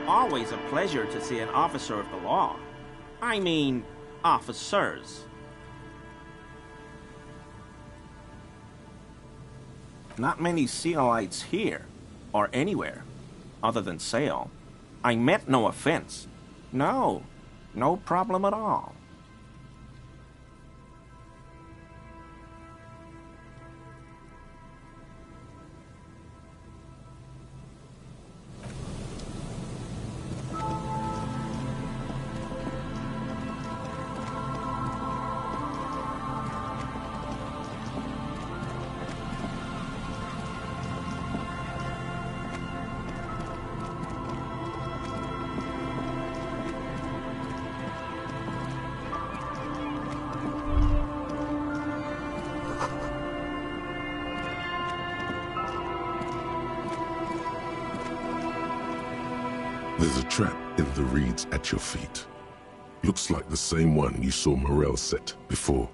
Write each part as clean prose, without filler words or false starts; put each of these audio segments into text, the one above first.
Always a pleasure to see an officer of the law. I mean, officers. Not many Sealites here, or anywhere, other than Sale. I meant no offense. No, no problem at all. There's a trap in the reeds at your feet. Looks like the same one you saw Morell set before.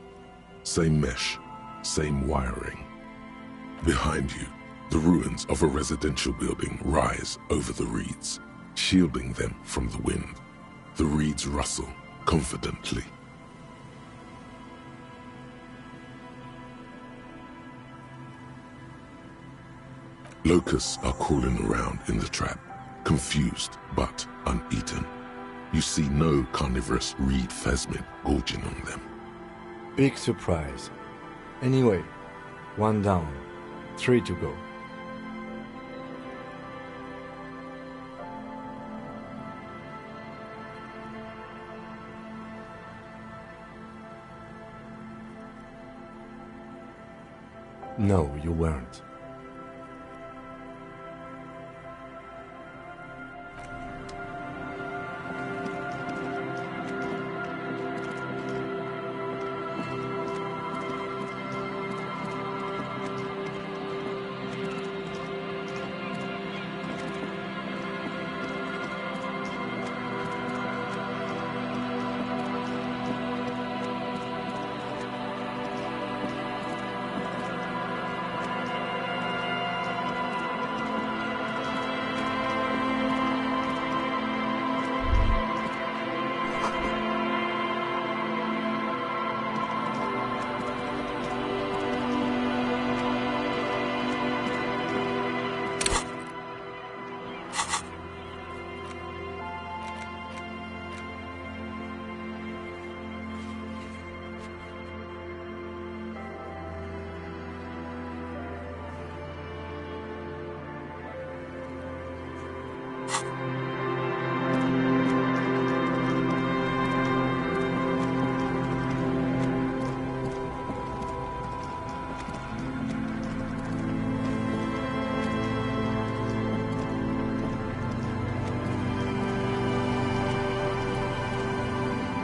Same mesh, same wiring. Behind you, the ruins of a residential building rise over the reeds, shielding them from the wind. The reeds rustle confidently. Locusts are crawling around in the trap, confused but uneaten. You see no carnivorous reed phasmid gorging on them. Big surprise. Anyway, 1 down, 3 to go. No, you weren't.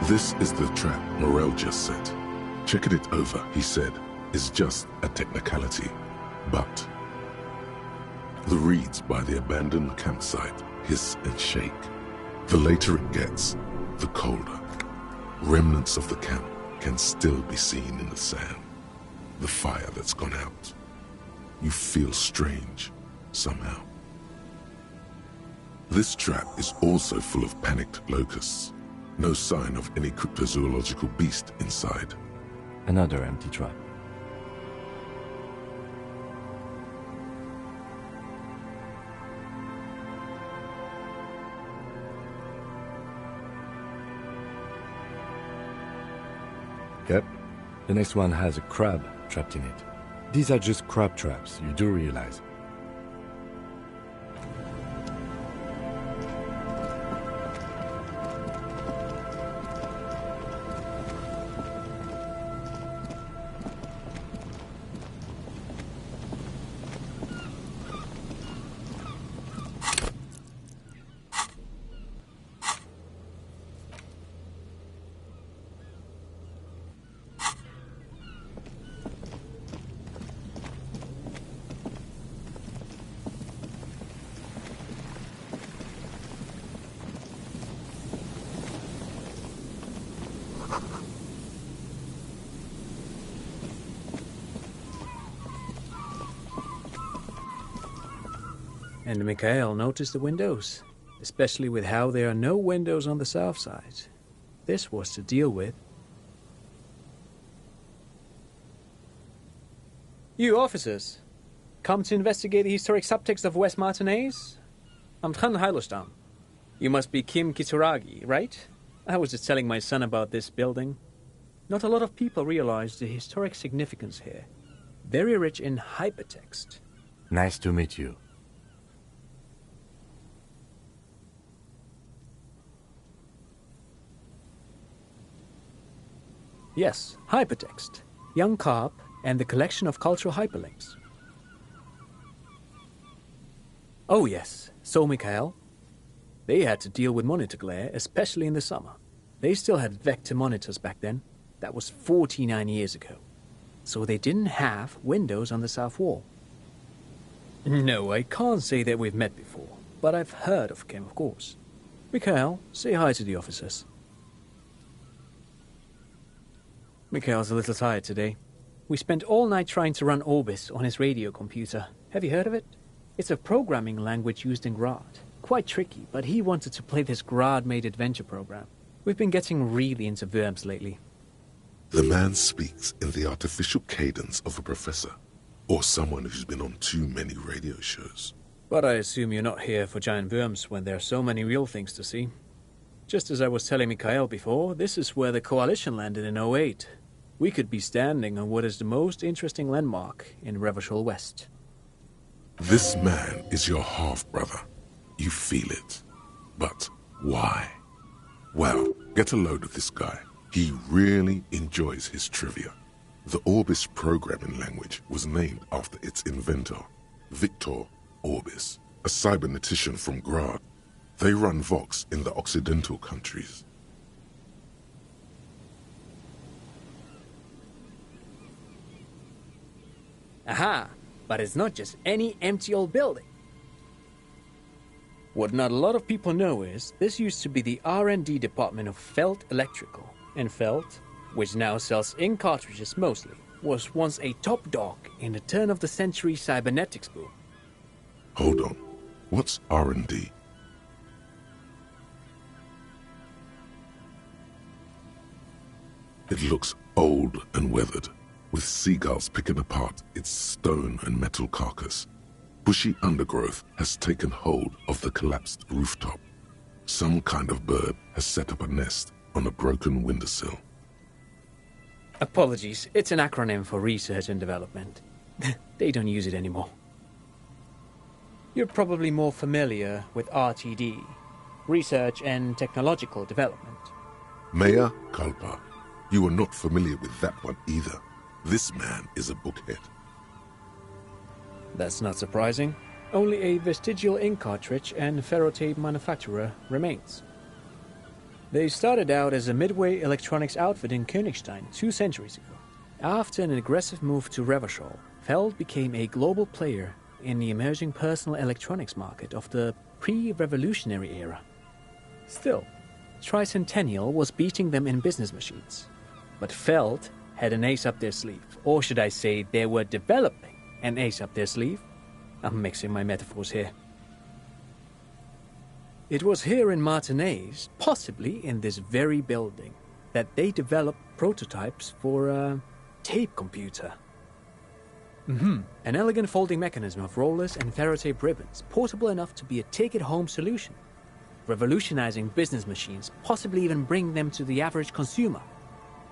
This is the trap Morell just set. Checking it over, he said, is just a technicality. But the reeds by the abandoned campsite hiss and shake. The later it gets, the colder. Remnants of the camp can still be seen in the sand. The fire that's gone out. You feel strange, somehow. This trap is also full of panicked locusts. No sign of any cryptozoological beast inside. Another empty trap. Yep. The next one has a crab trapped in it. These are just crab traps, you do realize. And Mikhail noticed the windows. especially with how there are no windows on the south side. This was to deal with. You officers, come to investigate the historic subtext of West Martinez? I'm Tran Heilostam. You must be Kim Kitsuragi, right? I was just telling my son about this building. Not a lot of people realize the historic significance here. Very rich in hypertext. Nice to meet you. Yes, hypertext. Young Carp and the collection of cultural hyperlinks. Oh yes, so Mikhail. They had to deal with monitor glare, especially in the summer. They still had vector monitors back then. That was 49 years ago. So they didn't have windows on the south wall. No, I can't say that we've met before, but I've heard of Kim, of course. Mikhail, say hi to the officers. Mikhail's a little tired today. We spent all night trying to run Orbis on his radio computer. Have you heard of it? It's a programming language used in Grad. Quite tricky, but he wanted to play this Grad-made adventure program. We've been getting really into Worms lately. The man speaks in the artificial cadence of a professor, or someone who's been on too many radio shows. But I assume you're not here for giant worms when there are so many real things to see. Just as I was telling Mikhail before, this is where the Coalition landed in '08. We could be standing on what is the most interesting landmark in Revachol West. This man is your half-brother. You feel it. But why? Well, get a load of this guy. He really enjoys his trivia. The Orbis programming language was named after its inventor, Victor Orbis, a cybernetician from Grad. They run Vox in the Occidental countries. Aha! But it's not just any empty old building. What not a lot of people know is, this used to be the R&D department of Feld Electrical. And Feld, which now sells ink cartridges mostly, was once a top dog in the turn-of-the-century cybernetics boom. Hold on. What's R&D? It looks old and weathered, with seagulls picking apart its stone and metal carcass. Bushy undergrowth has taken hold of the collapsed rooftop. Some kind of bird has set up a nest on a broken windowsill. Apologies, it's an acronym for research and development. They don't use it anymore. You're probably more familiar with RTD, Research and Technological Development. Mea culpa. You are not familiar with that one either. This man is a bookhead. That's not surprising. Only a vestigial ink cartridge and ferrotape manufacturer remains. They started out as a midway electronics outfit in Königstein 2 centuries ago. After an aggressive move to Revachol, Feld became a global player in the emerging personal electronics market of the pre-revolutionary era. Still, Tricentennial was beating them in business machines. But Feld had an ace up their sleeve, or should I say they were developing an ace up their sleeve. I'm mixing my metaphors here. It was here in Martinez, possibly in this very building, that they developed prototypes for a tape computer. An elegant folding mechanism of rollers and ferrotape ribbons, portable enough to be a take-it-home solution, revolutionizing business machines, possibly even bringing them to the average consumer,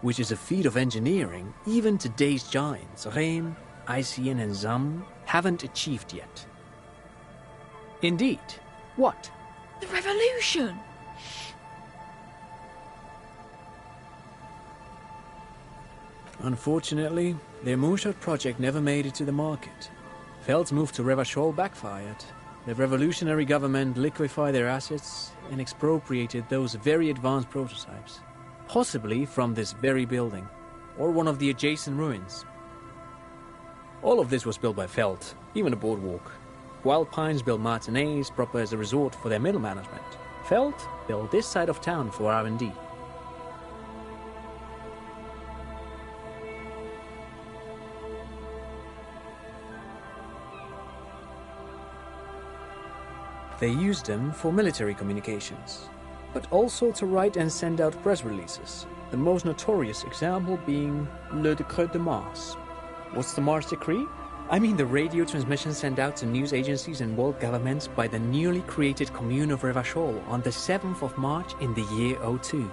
which is a feat of engineering even today's giants, Rehm, ICN and ZAM, haven't achieved yet. Indeed. What? The revolution! Unfortunately, their moonshot project never made it to the market. Feld's move to Revachol backfired. The revolutionary government liquefied their assets and expropriated those very advanced prototypes. Possibly from this very building, or one of the adjacent ruins. All of this was built by Feld, even the boardwalk. Wild Pines built Martinez proper as a resort for their middle management. Feld built this side of town for R&D. They used them for military communications, but also to write and send out press releases, the most notorious example being Le Décret de Mars. What's the Mars Decree? I mean the radio transmission sent out to news agencies and world governments by the newly created Commune of Revachol on the 7th of March in the year 02.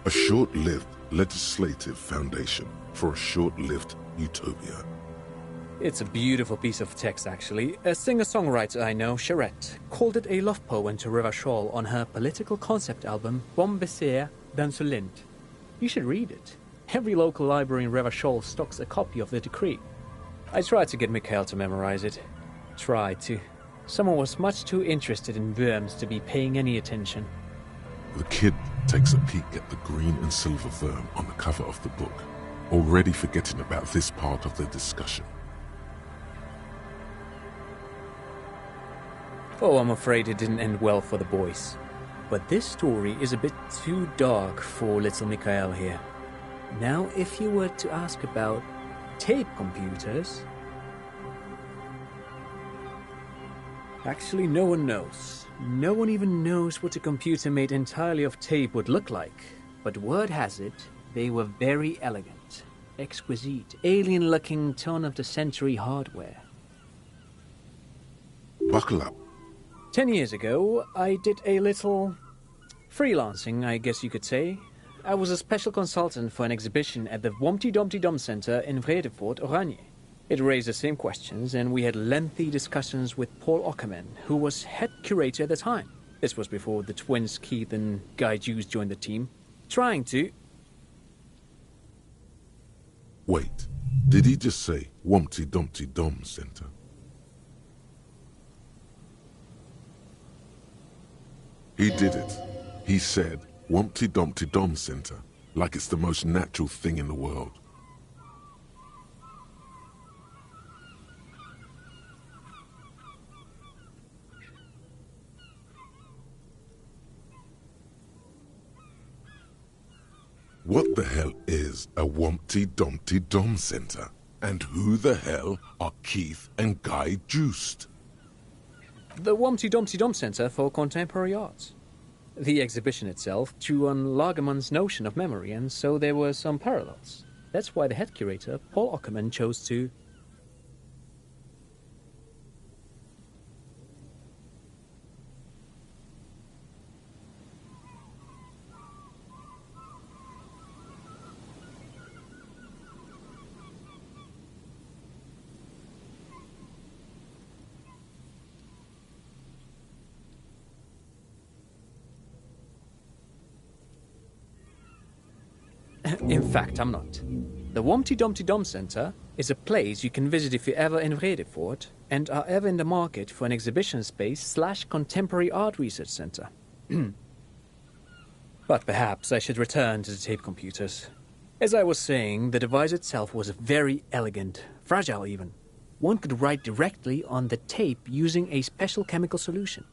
A short-lived legislative foundation for a short-lived utopia. It's a beautiful piece of text, actually. A singer-songwriter I know, Charette, called it a love poem to Revachol on her political concept album, Bombessier dans ce Lind. You should read it. Every local library in Revachol stocks a copy of the decree. I tried to get Mikhail to memorize it. Tried to. Someone was much too interested in worms to be paying any attention. The kid takes a peek at the green and silver worm on the cover of the book, already forgetting about this part of the discussion. Oh, I'm afraid it didn't end well for the boys. But this story is a bit too dark for little Mikhail here. Now, if you were to ask about tape computers... Actually, no one knows. No one even knows what a computer made entirely of tape would look like. But word has it, they were very elegant, exquisite, alien-looking turn-of-the-century hardware. Buckle up. 10 years ago, I did a little freelancing, I guess you could say. I was a special consultant for an exhibition at the Humpty Dumpty Dum Center in Vredefort, Oranje. It raised the same questions, and we had lengthy discussions with Paul Ockerman, who was head curator at the time. This was before the twins Keith and Guy Juice joined the team, trying to... Wait, did he just say Humpty Dumpty Dum Center? He did it. He said Humpty Dumpty Dum Center, like it's the most natural thing in the world. What the hell is a Humpty Dumpty Dum Center? And who the hell are Keith and Guy Juiced? The Humpty Dumpty Dum Center for Contemporary Arts. The exhibition itself drew on Lagerman's notion of memory, and so there were some parallels. That's why the head curator, Paul Ockerman, chose to... In fact, I'm not. The Humpty Dumpty Dum Center is a place you can visit if you're ever in Vredefort and are ever in the market for an exhibition space / contemporary art research center. But perhaps I should return to the tape computers. As I was saying, the device itself was very elegant, fragile even. One could write directly on the tape using a special chemical solution.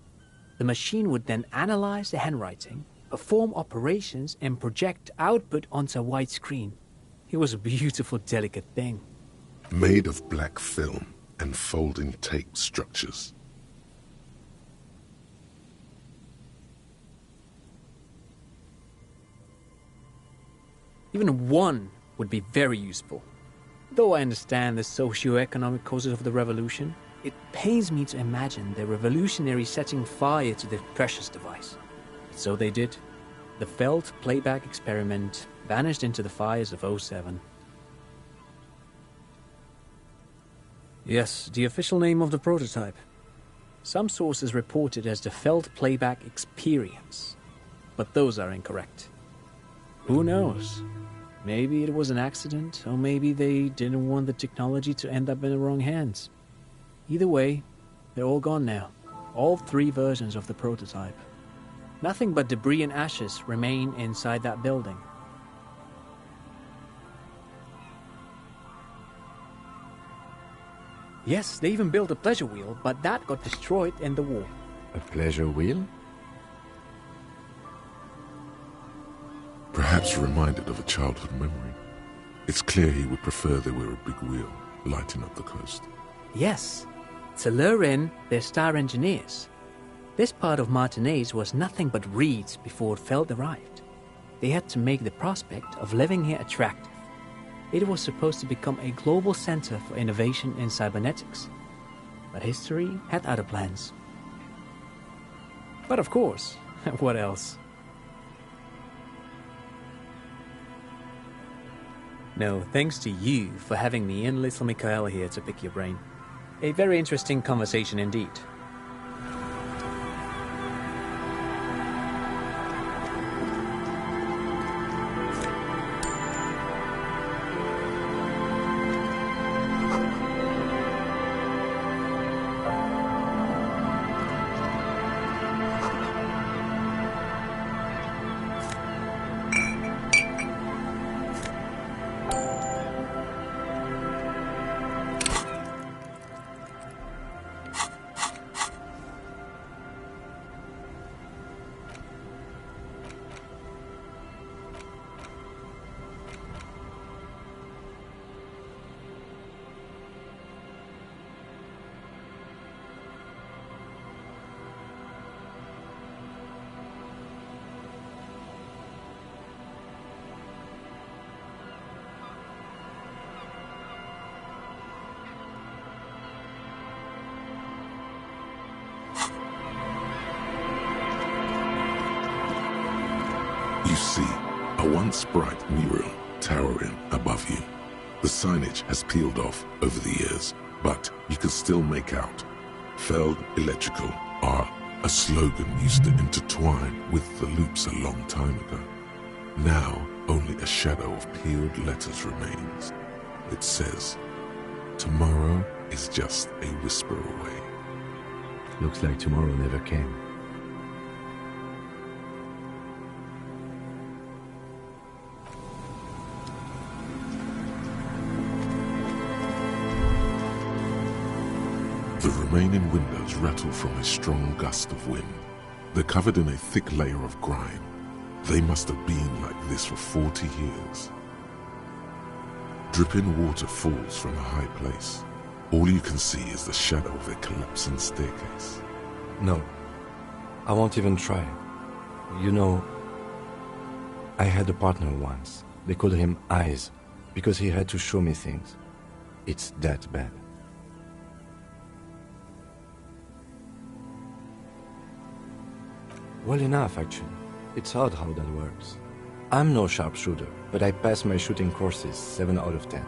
The machine would then analyze the handwriting, perform operations, and project output onto a white screen. It was a beautiful, delicate thing. Made of black film and folding tape structures. Even one would be very useful. Though I understand the socio-economic causes of the revolution, it pains me to imagine the revolutionaries setting fire to this precious device. So they did. The Feld playback experiment vanished into the fires of 07. Yes, the official name of the prototype. Some sources report it as the Feld Playback Experience, but those are incorrect. Who knows? Maybe it was an accident, or maybe they didn't want the technology to end up in the wrong hands. Either way, they're all gone now. All 3 versions of the prototype. Nothing but debris and ashes remain inside that building. Yes, they even built a pleasure wheel, but that got destroyed in the war. A pleasure wheel? Perhaps reminded of a childhood memory. It's clear he would prefer there were a big wheel lighting up the coast. Yes, to lure in their star engineers. This part of Martinaise was nothing but reeds before Feld arrived. They had to make the prospect of living here attractive. It was supposed to become a global center for innovation in cybernetics. But history had other plans. But of course, what else? No, thanks to you for having me and little Mikhail here to pick your brain. A very interesting conversation indeed. You see, a once bright mural towering above you. The signage has peeled off over the years, but you can still make out Feld Electrical are a slogan used to intertwine with the loops a long time ago. Now, only a shadow of peeled letters remains. It says, "Tomorrow is just a whisper away." Looks like tomorrow never came. The remaining windows rattle from a strong gust of wind. They're covered in a thick layer of grime. They must have been like this for 40 years. Dripping water falls from a high place. All you can see is the shadow of a collapsing staircase. No, I won't even try. You know, I had a partner once. They called him Eyes, because he had to show me things. It's that bad. Well enough, actually. It's odd how that works. I'm no sharpshooter, but I passed my shooting courses 7 out of 10.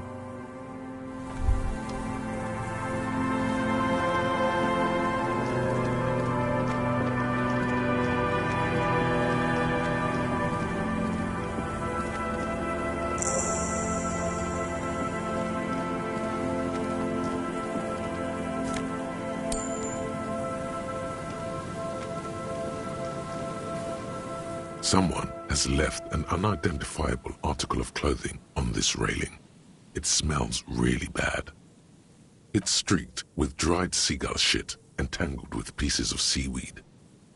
Someone has left an unidentifiable article of clothing on this railing. It smells really bad. It's streaked with dried seagull shit and tangled with pieces of seaweed.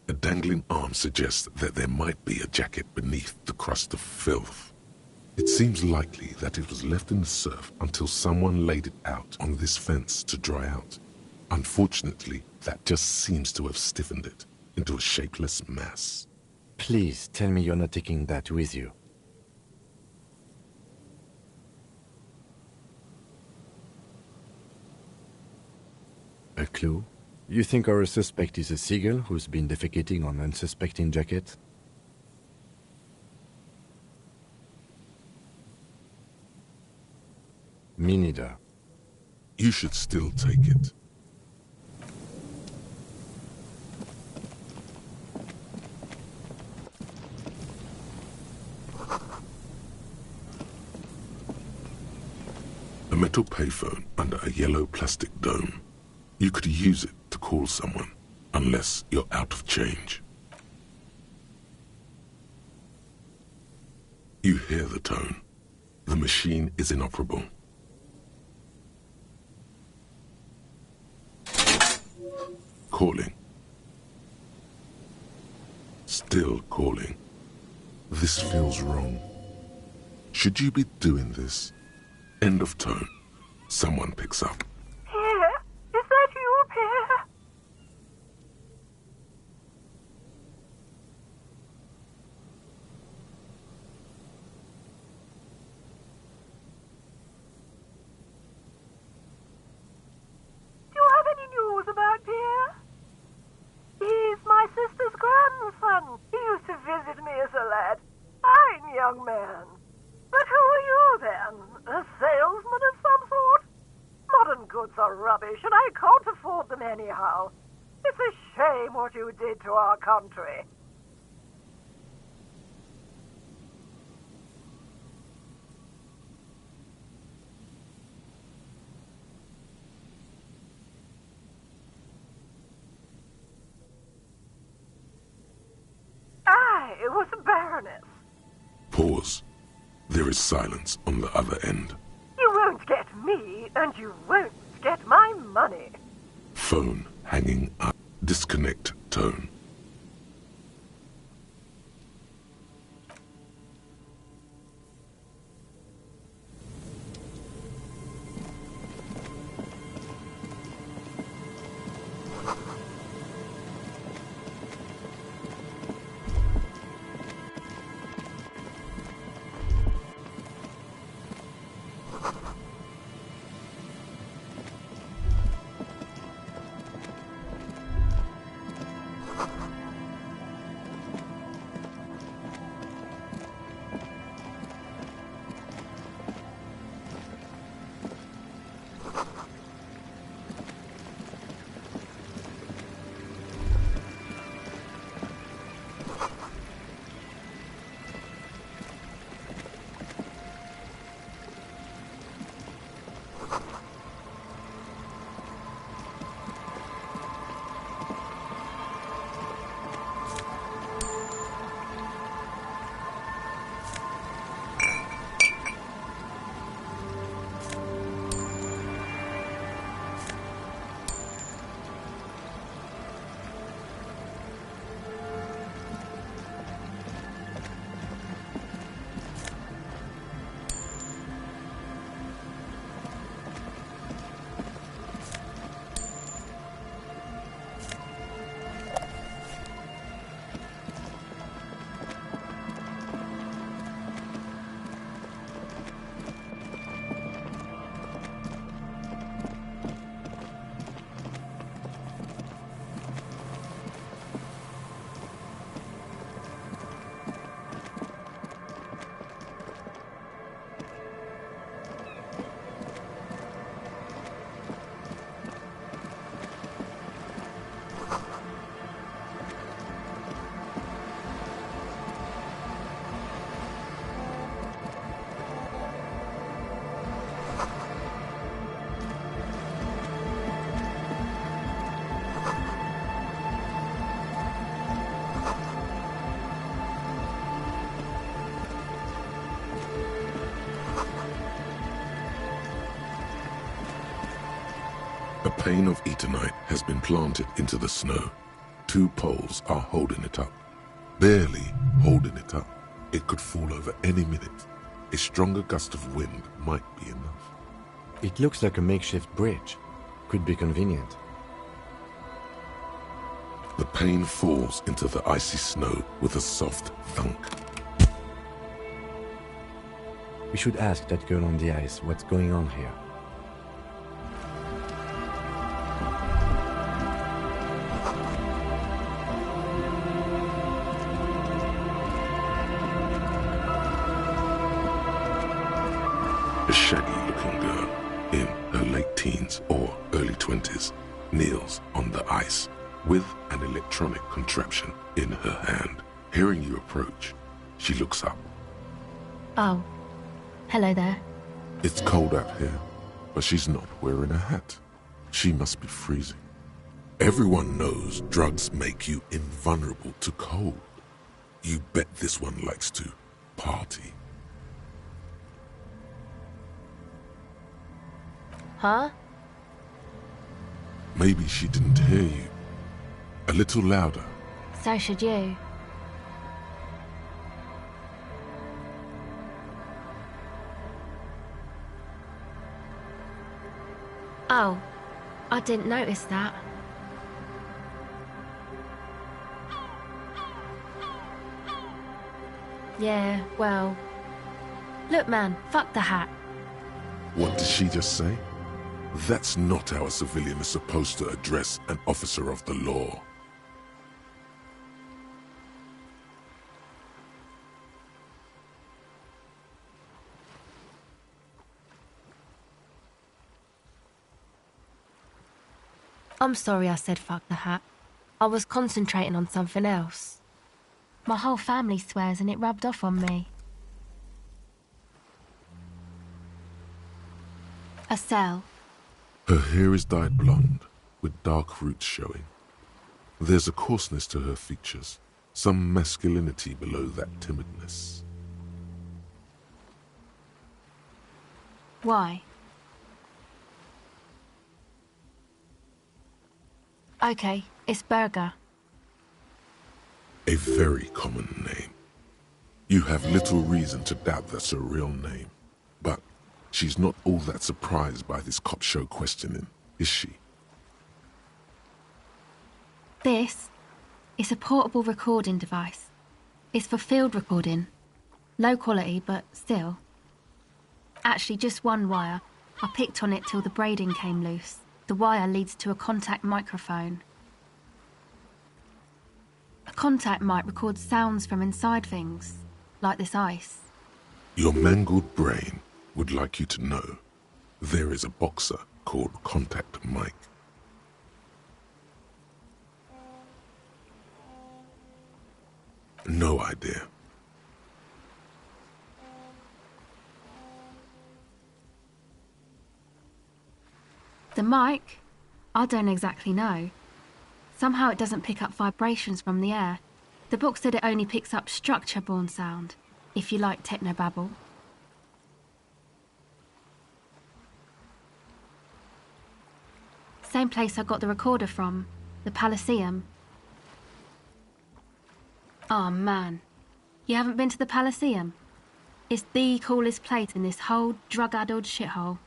A dangling arm suggests that there might be a jacket beneath the crust of filth. It seems likely that it was left in the surf until someone laid it out on this fence to dry out. Unfortunately, that just seems to have stiffened it into a shapeless mass. Please tell me you're not taking that with you. A clue? You think our suspect is a seagull who's been defecating on unsuspecting jackets? Me neither. You should still take it. A metal payphone under a yellow plastic dome. You could use it to call someone, unless you're out of change. You hear the tone. The machine is inoperable. Calling. Still calling. This feels wrong. Should you be doing this? End of tone. Someone picks up. Pierre? Is that you, Pierre? young man. But who are you, then? A salesman of some sort? Modern goods are rubbish, and I can't afford them anyhow. It's a shame what you did to our country. I was a baroness. Pause. There is silence on the other end. You won't get me, and you won't get my money. Phone hanging up. Disconnect tone. A pane of Eternite has been planted into the snow. 2 poles are holding it up. Barely holding it up. It could fall over any minute. A stronger gust of wind might be enough. It looks like a makeshift bridge. Could be convenient. The pane falls into the icy snow with a soft thunk. We should ask that girl on the ice what's going on here. A shaggy-looking girl in her late teens or early 20s kneels on the ice with an electronic contraption in her hand. Hearing you approach, she looks up. Oh, hello there. It's cold out here, but she's not wearing a hat. She must be freezing. Everyone knows drugs make you invulnerable to cold. You bet this one likes to party. Huh? Maybe she didn't hear you. A little louder. So should you. Oh, I didn't notice that. Yeah, well... Look, man, fuck the hat. What did she just say? That's not how a civilian is supposed to address an officer of the law. I'm sorry I said fuck the hat. I was concentrating on something else. My whole family swears and it rubbed off on me. A cell. Her hair is dyed blonde, with dark roots showing. There's a coarseness to her features, some masculinity below that timidness. Why? Okay, it's Berger. A very common name. You have little reason to doubt that's her real name. But she's not all that surprised by this cop show questioning, is she? This is a portable recording device. It's for field recording. Low quality, but still. Actually, just one wire. I picked on it till the braiding came loose. The wire leads to a contact microphone. A contact mic records sounds from inside things, like this ice. Your mangled brain would like you to know there is a boxer called Contact Mike. No idea. The mic? I don't exactly know. Somehow it doesn't pick up vibrations from the air. The book said it only picks up structure-borne sound, if you like technobabble. Same place I got the recorder from, the Palaceum. Oh man, you haven't been to the Palaceum? It's the coolest place in this whole drug-addled shithole.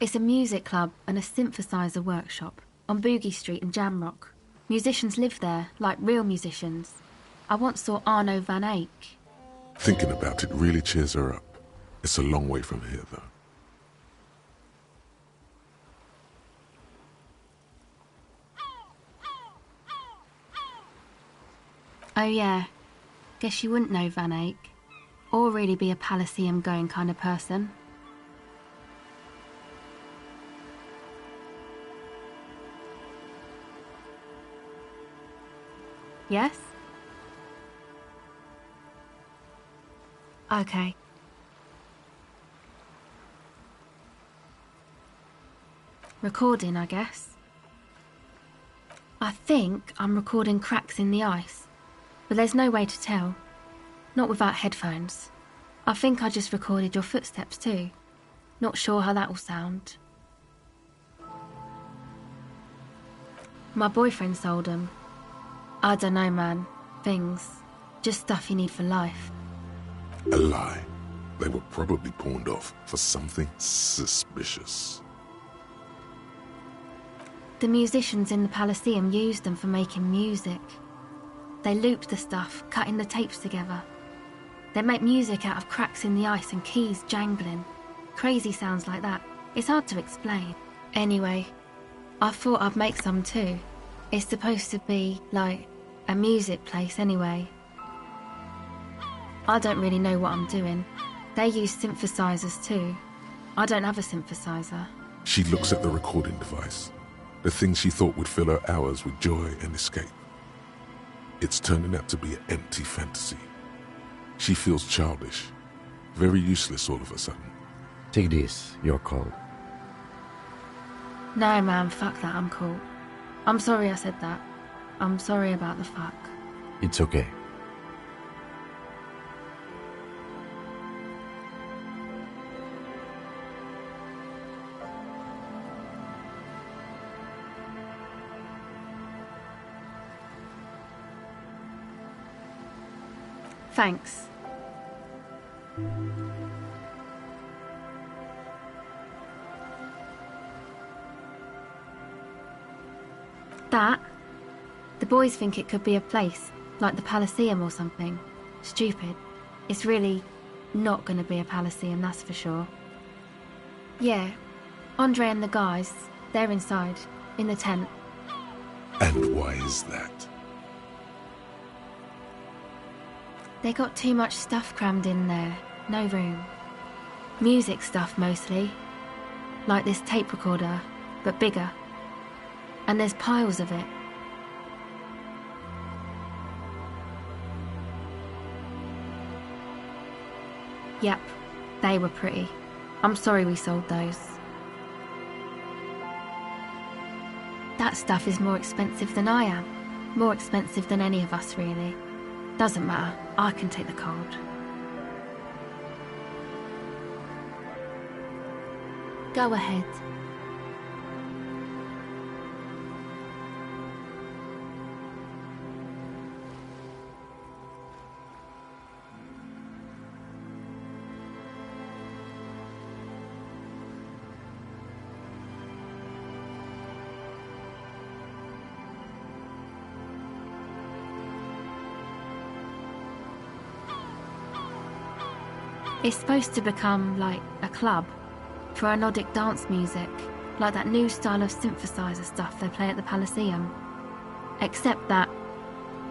It's a music club and a synthesizer workshop on Boogie Street in Jamrock. Musicians live there, like real musicians. I once saw Arno van Eyck. Thinking about it really cheers her up. It's a long way from here, though. Oh yeah, guess you wouldn't know Van Eyck, or really be a Palaceum going kind of person. Yes? Okay. Recording, I guess. I think I'm recording cracks in the ice, but there's no way to tell. Not without headphones. I think I just recorded your footsteps too. Not sure how that'll sound. My boyfriend sold them. I don't know, man. Things. Just stuff you need for life. A lie. They were probably pawned off for something suspicious. The musicians in the Palaceum used them for making music. They looped the stuff, cutting the tapes together. They make music out of cracks in the ice and keys jangling. Crazy sounds like that. It's hard to explain. Anyway, I thought I'd make some too. It's supposed to be, like, a music place anyway. I don't really know what I'm doing. They use synthesizers too. I don't have a synthesizer. She looks at the recording device. The thing she thought would fill her hours with joy and escape. It's turning out to be an empty fantasy. She feels childish. Very useless all of a sudden. Take this, your call. No, man, fuck that, I'm cool. I'm sorry I said that. I'm sorry about the fuck. It's okay. Thanks. That? The boys think it could be a place, like the Palaceum or something. Stupid. It's really not gonna be a Palaceum, that's for sure. Yeah, Andre and the guys, they're inside, in the tent. And why is that? They got too much stuff crammed in there, no room. Music stuff mostly. Like this tape recorder, but bigger. And there's piles of it. Yep, they were pretty. I'm sorry we sold those. That stuff is more expensive than I am. More expensive than any of us, really. Doesn't matter, I can take the cold. Go ahead. It's supposed to become like a club for anodic dance music, like that new style of synthesizer stuff they play at the Palaceum. Except that,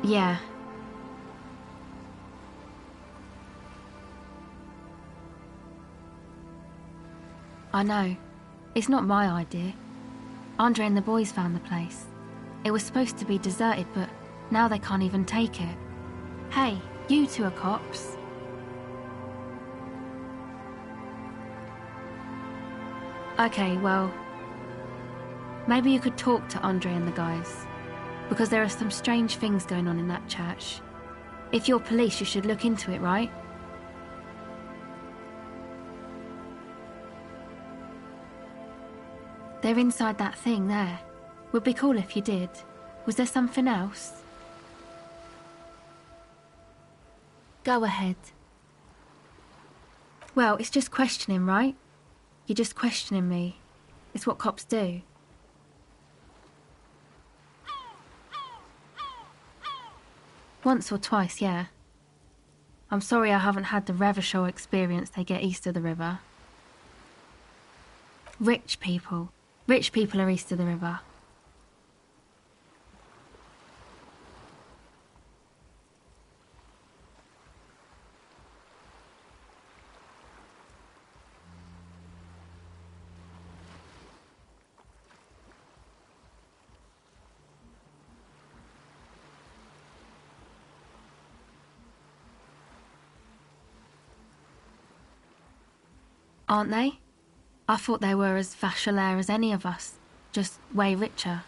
yeah. I know. It's not my idea. Andre and the boys found the place. It was supposed to be deserted, but now they can't even take it. Hey, you two are cops. Okay, well, maybe you could talk to Andre and the guys, because there are some strange things going on in that church. If you're police, you should look into it, right? They're inside that thing there. Would be cool if you did. Was there something else? Go ahead. Well, it's just questioning, right? You're just questioning me. It's what cops do. Once or twice, yeah. I'm sorry I haven't had the Revachol experience they get east of the river. Rich people. Rich people are east of the river. Aren't they? I thought they were as Vacholaire as any of us, just way richer.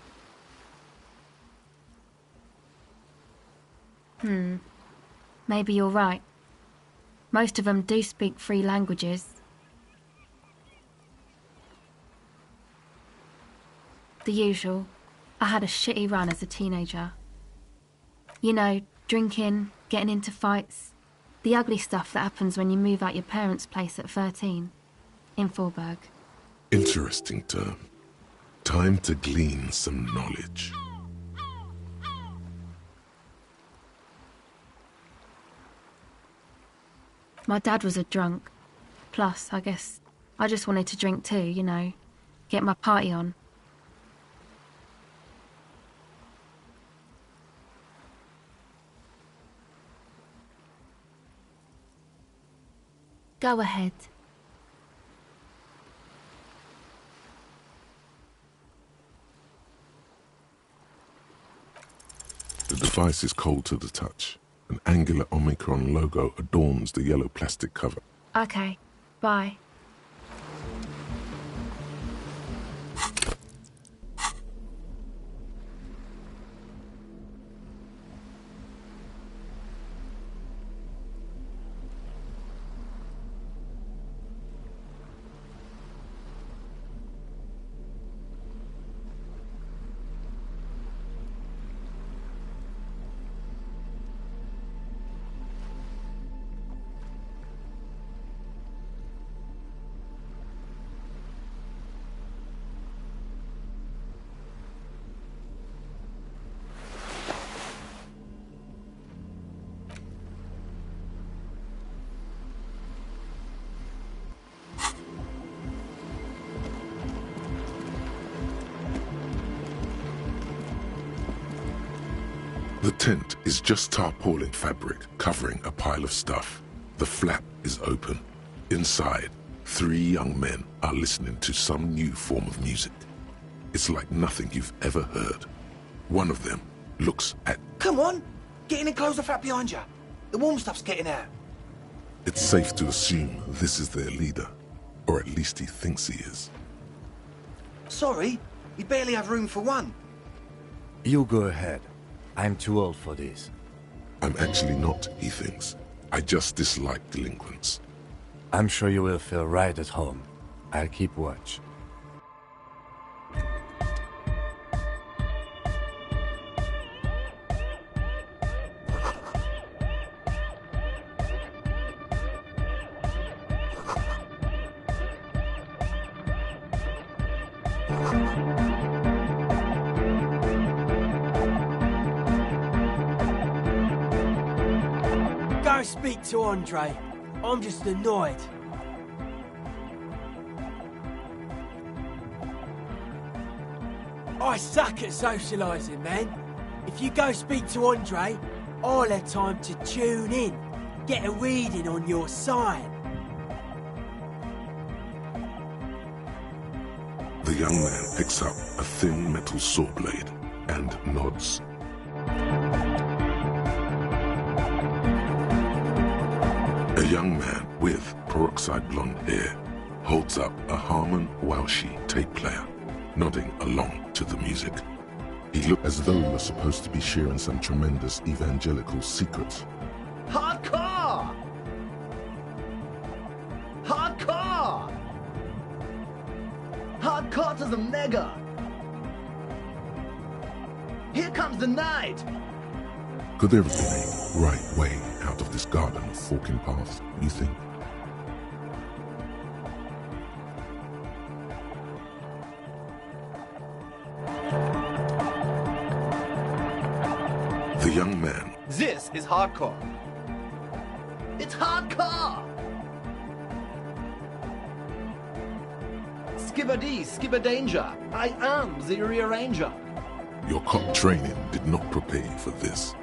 Maybe you're right. Most of them do speak 3 languages. The usual. I had a shitty run as a teenager. You know, drinking, getting into fights. The ugly stuff that happens when you move out your parents' place at 13. In Forburg. Interesting term. Time to glean some knowledge. My dad was a drunk. Plus, I guess, I just wanted to drink too, you know. Get my party on. Go ahead. The device is cold to the touch. An angular Omicron logo adorns the yellow plastic cover. Okay, bye. The tent is just tarpaulin fabric covering a pile of stuff. The flap is open. Inside, 3 young men are listening to some new form of music. It's like nothing you've ever heard. One of them looks at... Come on! Get in and close the flap behind you. The warm stuff's getting out. It's safe to assume this is their leader. Or at least he thinks he is. Sorry, we barely have room for one. You go ahead. I'm too old for this. I'm actually not, he thinks. I just dislike delinquents. I'm sure you will feel right at home. I'll keep watch. Go speak to Andre. I'm just annoyed. I suck at socialising, man. If you go speak to Andre, I'll have time to tune in, get a reading on your sign. The young man picks up a thin metal saw blade and nods. A young man with peroxide blonde hair holds up a Harman Welshi tape player, nodding along to the music. He looked as though he was supposed to be sharing some tremendous evangelical secrets. Hardcore! Hardcore! Hardcore to the mega! Here comes the night! Could there have been a right way out of this garden of forking paths, you think? The young man. This is hardcore. It's hardcore! Skibbity, skibberdanger. I am the rearranger. Your cop training did not prepare you for this.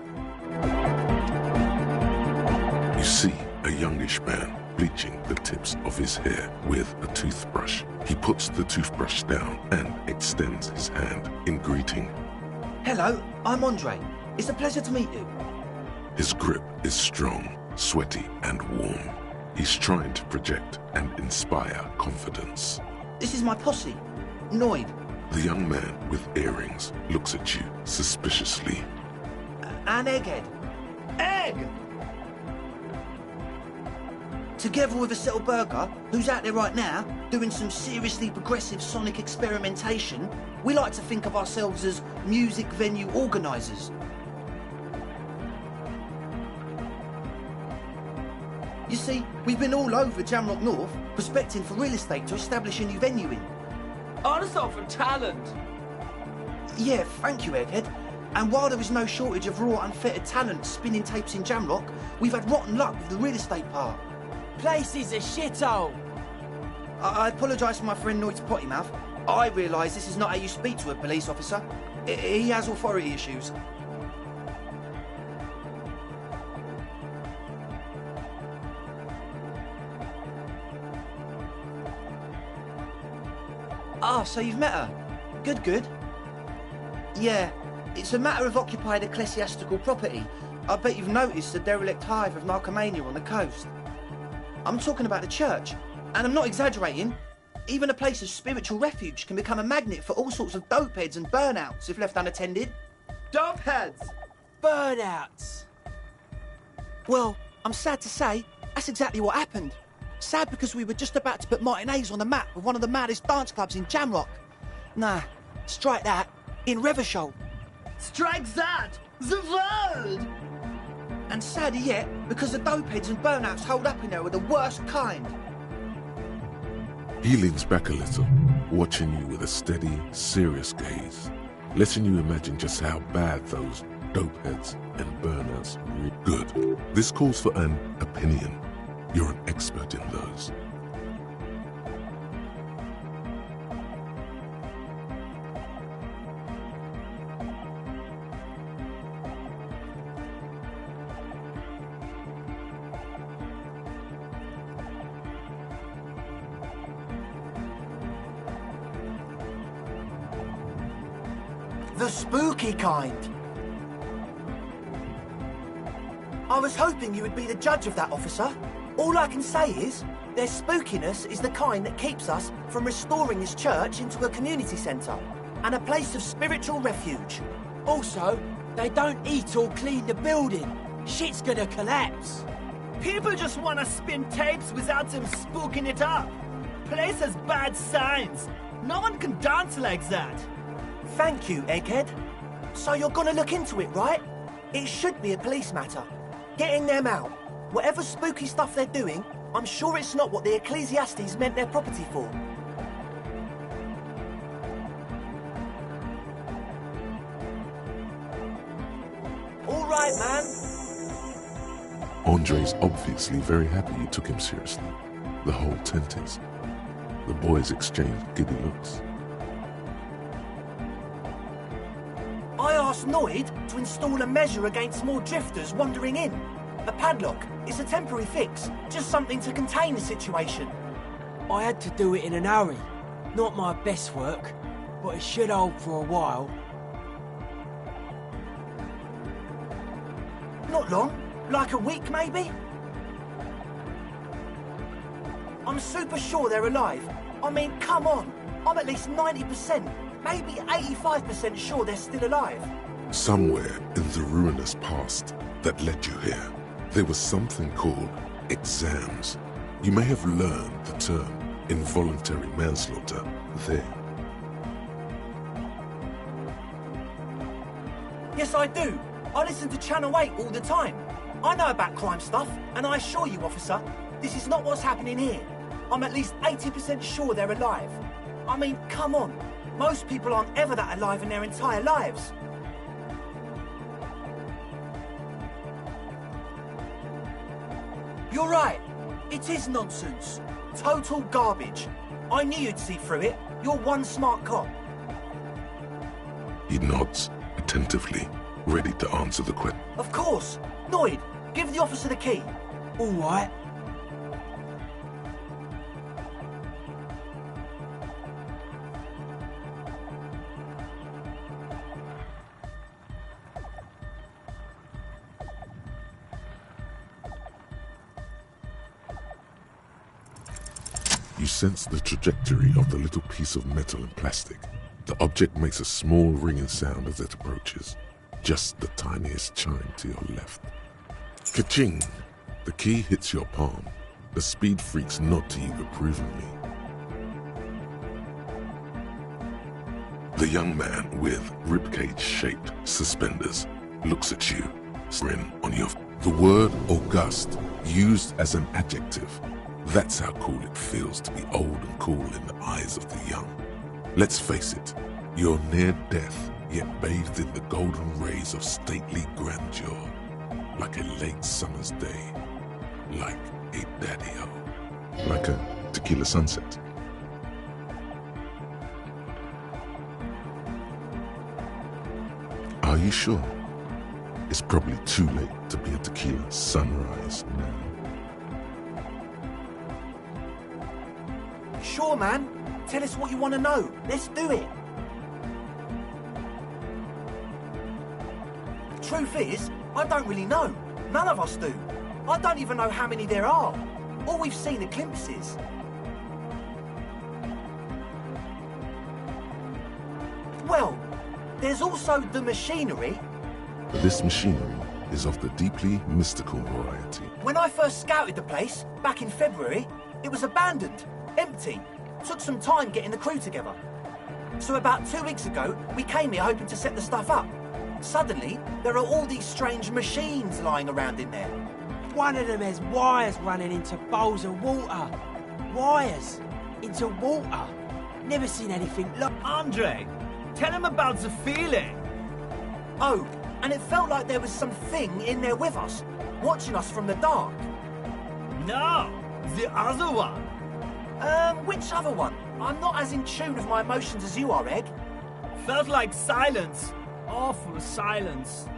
You see a youngish man bleaching the tips of his hair with a toothbrush. He puts the toothbrush down and extends his hand in greeting. Hello, I'm Andre. It's a pleasure to meet you. His grip is strong, sweaty, and warm. He's trying to project and inspire confidence. This is my posse, Noid. The young man with earrings looks at you suspiciously. And Egghead. Egg! Together with a Settle Burger, who's out there right now, doing some seriously progressive sonic experimentation, we like to think of ourselves as music venue organisers. You see, we've been all over Jamrock North, prospecting for real estate to establish a new venue in. Also for talent. Yeah, thank you, Egghead. And while there is no shortage of raw, unfettered talent spinning tapes in Jamrock, we've had rotten luck with the real estate part. Place is a shithole. I apologise for my friend Noid's potty mouth. I realise this is not how you speak to a police officer. He has authority issues. Ah, so you've met her. Good, good. Yeah, it's a matter of occupied ecclesiastical property. I bet you've noticed the derelict hive of narcomania on the coast. I'm talking about the church, and I'm not exaggerating. Even a place of spiritual refuge can become a magnet for all sorts of dopeheads and burnouts if left unattended. Dopeheads! Burnouts. Well, I'm sad to say, that's exactly what happened. Sad because we were just about to put Martinez on the map with one of the maddest dance clubs in Jamrock. Nah, strike that, in Revachol. Strike that! The world! And sadder yet, because the dopeheads and burnouts hold up in there are the worst kind. He leans back a little, watching you with a steady, serious gaze, letting you imagine just how bad those dopeheads and burnouts are. Good. This calls for an opinion. You're an expert in those. The spooky kind. I was hoping you would be the judge of that, officer. All I can say is, their spookiness is the kind that keeps us from restoring this church into a community centre and a place of spiritual refuge. Also, they don't eat or clean the building. Shit's gonna collapse. People just want to spin tapes without them spooking it up. Place has bad signs. No one can dance like that. Thank you, Egghead. So you're gonna look into it, right? It should be a police matter. Getting them out. Whatever spooky stuff they're doing, I'm sure it's not what the Ecclesiastes meant their property for. All right, man. Andre's obviously very happy you took him seriously. The whole tent is. The boys exchanged giddy looks. I asked Noid to install a measure against more drifters wandering in. A padlock. It's a temporary fix. Just something to contain the situation. I had to do it in an hurry. Not my best work, but it should hold for a while. Not long. Like a week, maybe? I'm super sure they're alive. I mean, come on. I'm at least 90%, maybe 85% sure they're still alive. Somewhere in the ruinous past that led you here, there was something called exams. You may have learned the term involuntary manslaughter there. Yes, I do. I listen to Channel 8 all the time. I know about crime stuff, and I assure you, officer, this is not what's happening here. I'm at least 80% sure they're alive. I mean, come on. Most people aren't ever that alive in their entire lives. You're right. It is nonsense. Total garbage. I knew you'd see through it. You're one smart cop. He nods attentively, ready to answer the question. Of course. Noid, give the officer the key. All right. You sense the trajectory of the little piece of metal and plastic. The object makes a small ringing sound as it approaches. Just the tiniest chime to your left. Ka-ching! The key hits your palm. The speed freaks nod to you approvingly. The young man with ribcage-shaped suspenders looks at you, grin on your... The word august, used as an adjective. That's how cool it feels to be old and cool in the eyes of the young. Let's face it, you're near death, yet bathed in the golden rays of stately grandeur, like a late summer's day, like a daddy-o, like a tequila sunset. Are you sure? It's probably too late to be a tequila sunrise now. Sure, man. Tell us what you want to know. Let's do it. Truth is, I don't really know. None of us do. I don't even know how many there are. All we've seen are glimpses. Well, there's also the machinery. This machinery is of the deeply mystical variety. When I first scouted the place, back in February, it was abandoned, empty. Took some time getting the crew together. So about 2 weeks ago, we came here hoping to set the stuff up. Suddenly, there are all these strange machines lying around in there. One of them has wires running into bowls of water. Wires into water. Never seen anything like... Andre, tell him about the feeling. Oh, and it felt like there was something in there with us, watching us from the dark. No, the other one. Which other one? I'm not as in tune with my emotions as you are, Egg. Felt like silence. Awful silence.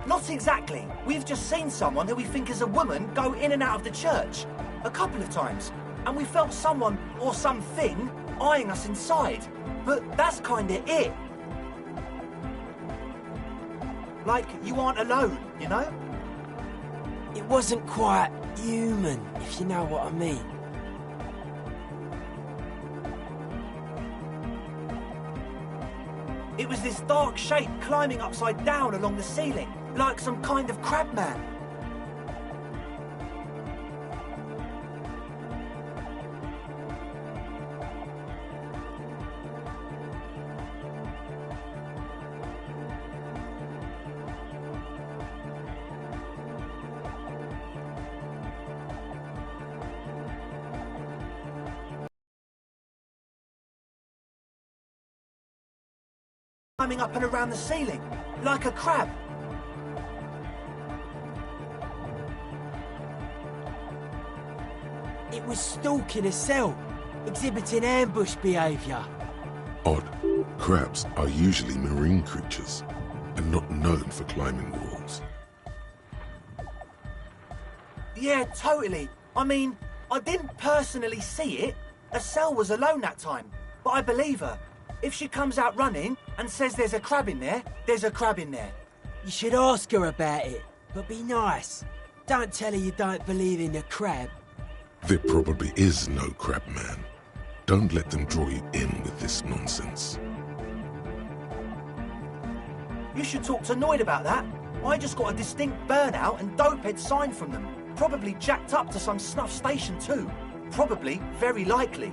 Not exactly. We've just seen someone who we think is a woman go in and out of the church. A couple of times. And we felt someone, or something, eyeing us inside. But that's kinda it. Like you aren't alone, you know? It wasn't quite human, if you know what I mean. It was this dark shape climbing upside down along the ceiling, like some kind of crab man. Climbing up and around the ceiling, like a crab. It was stalking a cell, exhibiting ambush behaviour. Odd. Crabs are usually marine creatures and not known for climbing walls. Yeah, totally. I mean, I didn't personally see it. A cell was alone that time, but I believe her. If she comes out running and says there's a crab in there, there's a crab in there. You should ask her about it, but be nice. Don't tell her you don't believe in the crab. There probably is no crab man. Don't let them draw you in with this nonsense. You should talk to Noid about that. I just got a distinct burnout and dopehead sign from them. Probably jacked up to some snuff station too. Probably, very likely.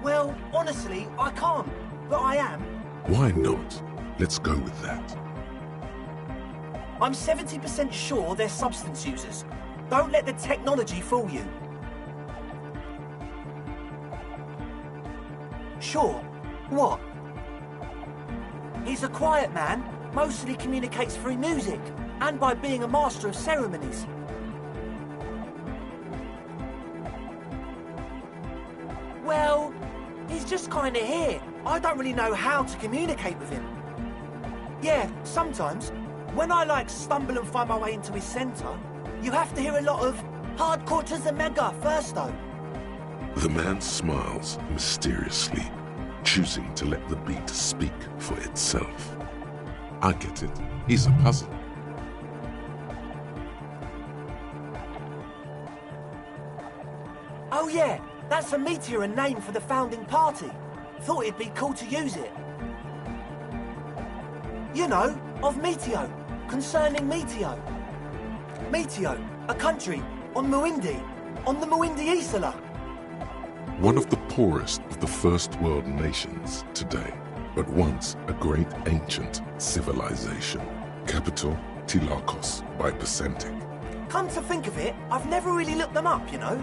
Well, honestly, I can't, but I am. Why not? Let's go with that. I'm 70% sure they're substance users. Don't let the technology fool you. Sure. What? He's a quiet man, mostly communicates through music, and by being a master of ceremonies. Well, he's just kinda here. I don't really know how to communicate with him. Yeah, sometimes, when I stumble and find my way into his centre, you have to hear a lot of hardcore to the mega first though. The man smiles mysteriously, choosing to let the beat speak for itself. I get it. He's a puzzle. Oh yeah, that's a Meteor and name for the founding party. Thought it'd be cool to use it. You know, of Meteo, concerning Meteo. Meteo, a country on Muindi, on the Muindi Isla. One of the poorest of the first world nations today, but once a great ancient civilization. Capital, Tilakos by Percentic. Come to think of it, I've never really looked them up, you know.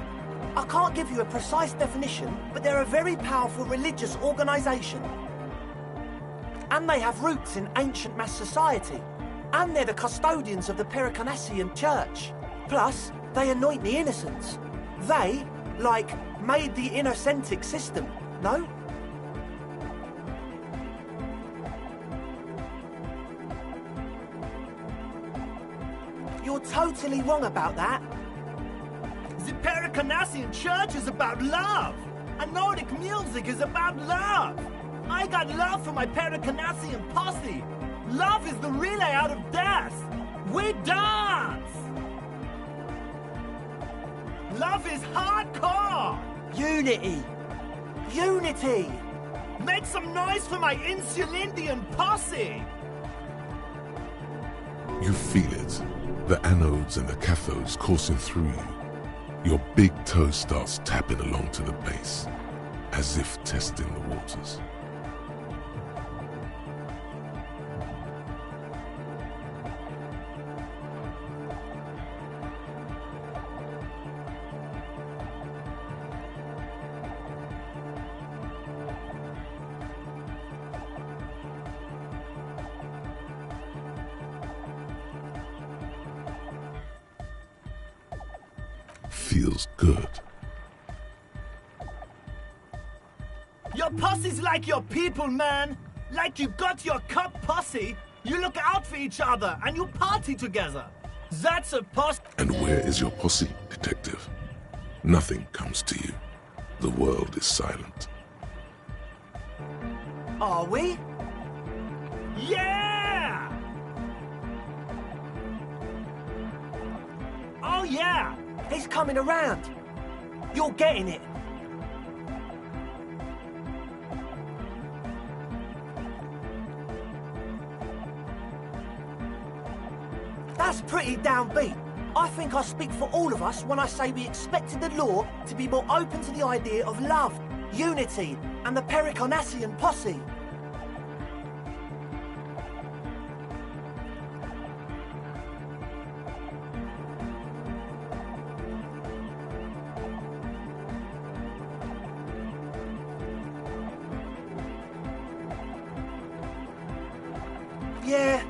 I can't give you a precise definition, but they're a very powerful religious organisation. And they have roots in ancient mass society. And they're the custodians of the Pericanassian Church. Plus, they anoint the innocents. They, made the Innocentic system, no? You're totally wrong about that. The Pericanassian Church is about love, and Nordic music is about love. I got love for my Pericanassian posse. Love is the relay out of death. We dance. Love is hardcore. Unity. Unity. Make some noise for my Insulindian posse. You feel it. The anodes and the cathodes coursing through you. Your big toe starts tapping along to the base, as if testing the waters. Feels good. Your posse's like your people, man. Like you got your cup posse, you look out for each other and you party together. That's a posse. And where is your posse, detective? Nothing comes to you. The world is silent. Are we? Yeah! Oh, yeah! He's coming around. You're getting it. That's pretty downbeat. I think I speak for all of us when I say we expected the law to be more open to the idea of love, unity, and the Pericarnassian posse. Yeah,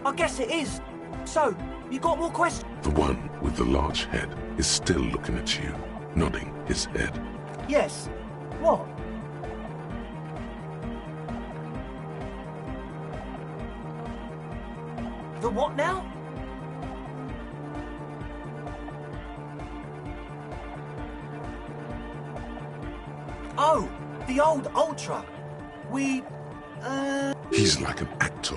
I guess it is. So, you got more questions? The one with the large head is still looking at you, nodding his head. Yes. What? The what now? Oh, the old Ultra. He's like an actor,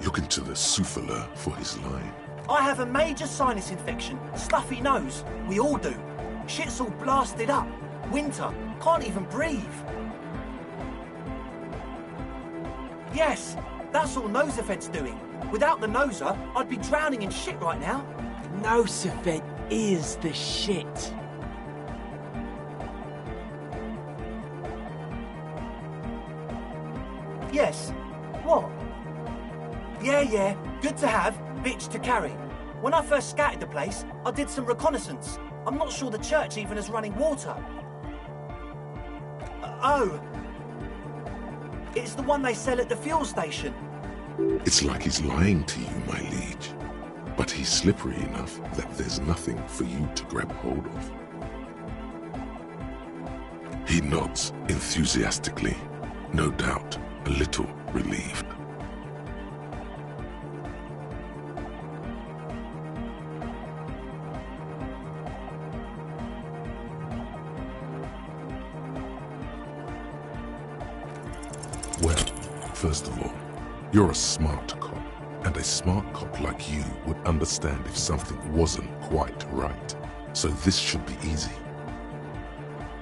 looking to the souffleur for his line. I have a major sinus infection, stuffy nose. We all do. Shit's all blasted up. Winter. Can't even breathe. Yes, that's all Nosefed's doing. Without the Noser, I'd be drowning in shit right now. Nosefed is the shit. Yes. What? Yeah, good to have, bitch to carry. When I first scouted the place, I did some reconnaissance. I'm not sure the church even has running water. Oh. It's the one they sell at the fuel station. It's like he's lying to you, my liege. But he's slippery enough that there's nothing for you to grab hold of. He nods enthusiastically, no doubt a little relieved. Well, first of all, you're a smart cop, and a smart cop like you would understand if something wasn't quite right. So this should be easy.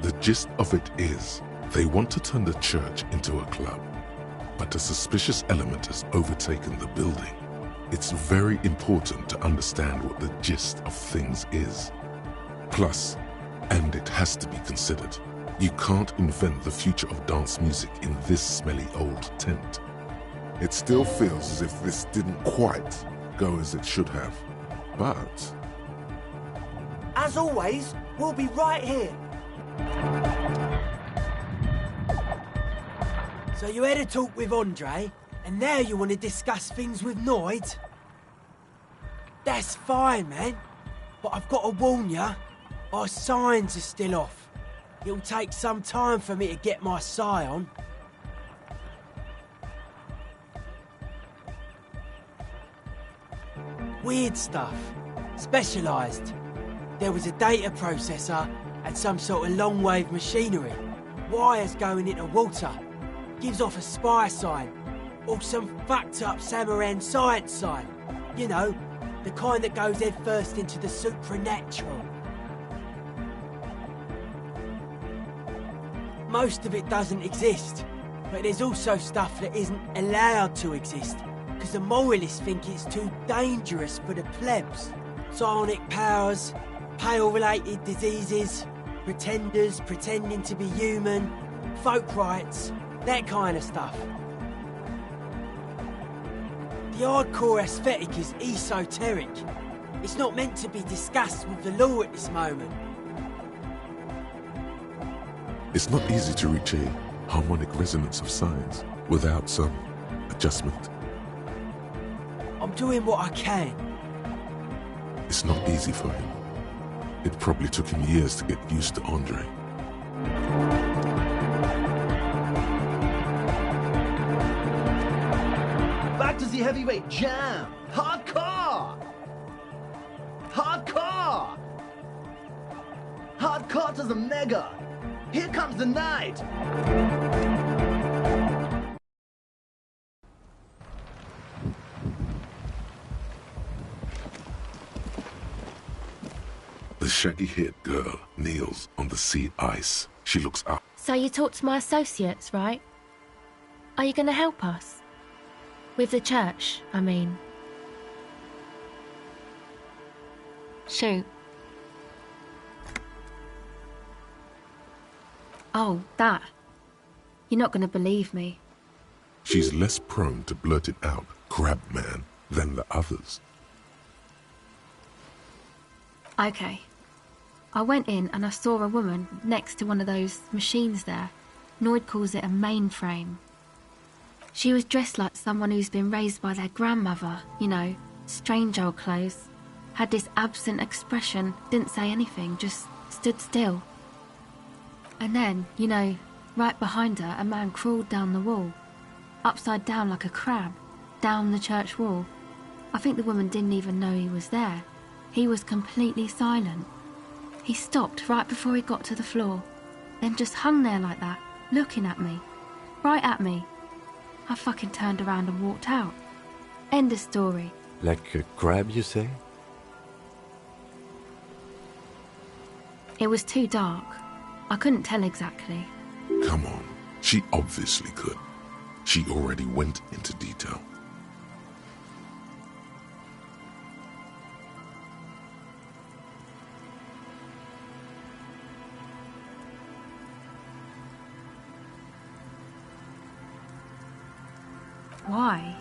The gist of it is, they want to turn the church into a club, but a suspicious element has overtaken the building. It's very important to understand what the gist of things is. Plus, and it has to be considered, you can't invent the future of dance music in this smelly old tent. It still feels as if this didn't quite go as it should have, but... As always, we'll be right here. So you had a talk with Andre, and now you want to discuss things with Noid? That's fine, man. But I've got to warn you, our signs are still off. It'll take some time for me to get my psi on. Weird stuff. Specialised. There was a data processor and some sort of long-wave machinery. Wires going into water. Gives off a spy sign. Or some fucked-up Samaran science sign. You know, the kind that goes head first into the supernatural. Most of it doesn't exist, but there's also stuff that isn't allowed to exist, because the moralists think it's too dangerous for the plebs. Psionic powers, pale-related diseases, pretenders pretending to be human, folk rights, that kind of stuff. The hardcore aesthetic is esoteric. It's not meant to be discussed with the law at this moment. It's not easy to reach a harmonic resonance of signs without some adjustment. I'm doing what I can. It's not easy for him. It probably took him years to get used to Andre. Back to the heavyweight jam! Hardcore! Hardcore! Hardcore to the mega! Here comes the night! shaggy-haired girl kneels on the sea ice. She looks up. So you talked to my associates, right? Are you going to help us? With the church, I mean. Shoot. Oh, that. You're not going to believe me. She's less prone to blurt it out, Crabman, than the others. Okay. I went in and I saw a woman next to one of those machines there. Noid calls it a mainframe. She was dressed like someone who's been raised by their grandmother, you know, strange old clothes. Had this absent expression, didn't say anything, just stood still. And then, you know, right behind her, a man crawled down the wall. Upside down like a crab, down the church wall. I think the woman didn't even know he was there. He was completely silent. He stopped right before he got to the floor, then just hung there like that, looking at me. Right at me. I fucking turned around and walked out. End of story. Like a crab, you say? It was too dark. I couldn't tell exactly. Come on, she obviously could. She already went into detail. Why?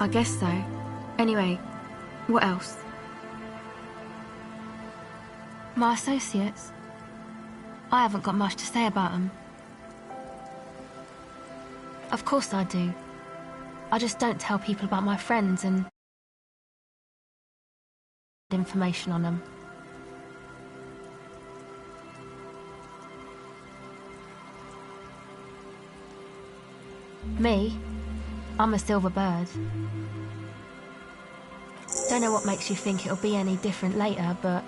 I guess so. Anyway, what else? My associates? I haven't got much to say about them. Of course I do. I just don't tell people about my friends and information on them. Me? I'm a silver bird. Don't know what makes you think it'll be any different later, but...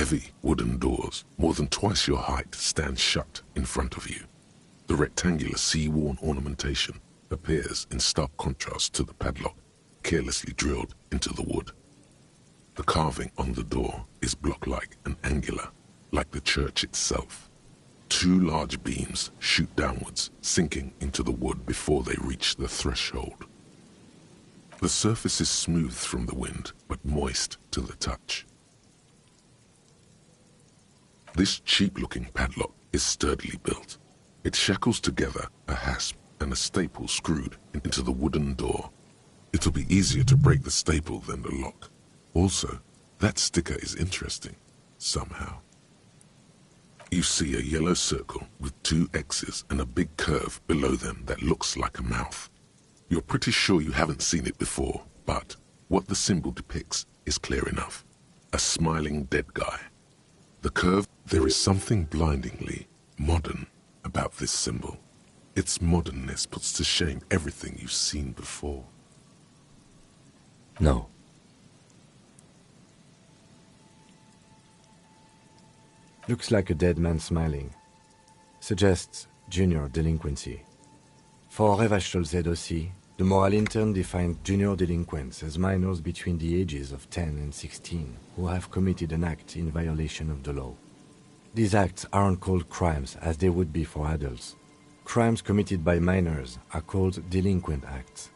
Heavy wooden doors, more than twice your height, stand shut in front of you. The rectangular sea-worn ornamentation appears in stark contrast to the padlock, carelessly drilled into the wood. The carving on the door is block-like and angular, like the church itself. 2 large beams shoot downwards, sinking into the wood before they reach the threshold. The surface is smooth from the wind, but moist to the touch. This cheap-looking padlock is sturdily built. It shackles together a hasp and a staple screwed into the wooden door. It'll be easier to break the staple than the lock. Also, that sticker is interesting, somehow. You see a yellow circle with 2 X's and a big curve below them that looks like a mouth. You're pretty sure you haven't seen it before, but what the symbol depicts is clear enough. A smiling dead guy. The curve, there is something blindingly modern about this symbol. Its modernness puts to shame everything you've seen before. No. Looks like a dead man smiling. Suggests junior delinquency. For Revachol aussi, the moral intern defined junior delinquents as minors between the ages of 10 and 16 who have committed an act in violation of the law. These acts aren't called crimes as they would be for adults. Crimes committed by minors are called delinquent acts,